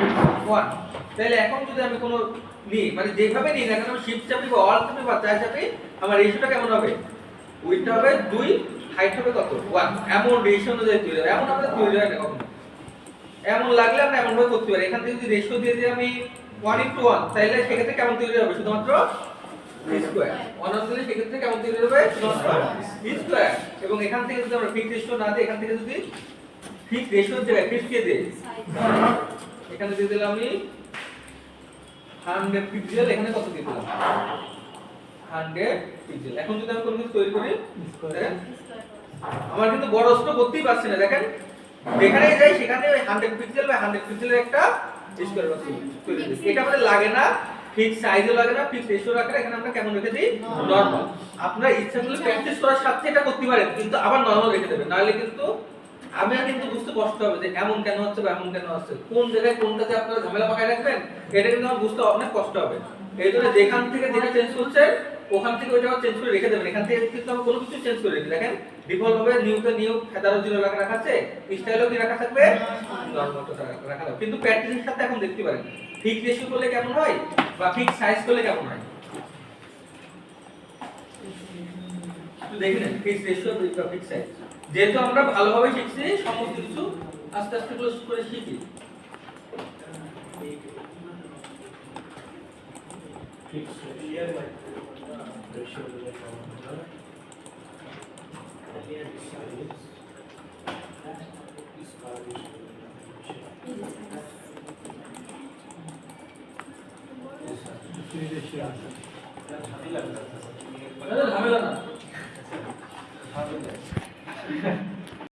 1 তাহলে এখন যদি আমি কোনো নিই মানে যেভাবে নিই না কেন আমি শিফট চাপি বা অল চাপি বা যাই চাপি আমার রেশিওটা কেমন হবে উইডথ হবে 2 হাইট হবে কত 1 এমন রেশিও অনুযায়ী তৈরি হবে এমন আমাদের তৈরি হয় না কখনো এমন লাগলে আমরা এমন ভাবে করতে পারি এখান থেকে যদি রেশিও দিয়ে দিই আমি 1:1 তাহলে সেক্ষেত্রে কেমন তৈরি হবে শুধুমাত্র স্কয়ার 1 দিলে সেক্ষেত্রে কেমন তৈরি হবে স্কয়ার এবং এখান থেকে যদি আমরা ফিক্স রেশিও না দিই এখান থেকে যদি ফিক্স রেশিও জায়গায় ফিক্স দিয়ে দিই এখানে দিয়ে দিলাম আমি 100 পিক্সেল এখানে কত দিয়ে দিলাম 100 পিক্সেল এখন যদি আমি কোনো কিছু তৈরি করি দেখেন আমার কিন্তু বড় স্ক্রল করতেই পারছি না দেখেন যেখানেই যাই সেখানে 100 পিক্সেল বা 100 পিক্সেলের একটা স্কয়ার বক্স তৈরি হচ্ছে এটা আমাদের লাগে না ফিক্স সাইজও লাগে না ফিক্স রেশিও রাখা এখানে আমরা কেমন রেখে দিই নরমাল আপনারা ইচ্ছা করলে প্র্যাকটিস করার সাথে এটা করতে পারেন কিন্তু আবার নরমাল রেখে দেবেন নাহলে কিন্তু আমি কিন্তু বুঝতে কষ্ট হবে যে এমন কেন হচ্ছে বা এমন কেন হচ্ছে কোন জায়গায় কোনটাতে আপনারা ঝামেলা পাকায় রাখবেন এটা কিন্তু আমার বুঝতে অনেক কষ্ট হবে এই জন্য যেখান থেকে যেটা চেঞ্জ করছে ওখান থেকে ওইটা চেঞ্জ করে রেখে দেবেন এখান থেকে কিন্তু আমি কোনো কিছু চেঞ্জ করে রেখে দেখেন ডিফল্ট ভাবে নিউতে নিউ ফেদারও 0 রাখা আছে স্টাইলও কি রাখা থাকবে নরমালটা রাখা থাকবে কিন্তু প্র্যাকটিসের সাথে এখন দেখতে পারেন ফিক্স রেশিও করলে কেমন হয় বা ফিক্স সাইজ করলে কেমন হয় একটু দেখেন ফিক্স রেশিও বা ফিক্স সাইজ যেহেতু আমরা ভালোভাবে শিখছি সমস্ত কিছু আস্তে আস্তে ক্লোজ করে শিখি ফিক্স রেশিও ঝামেলা না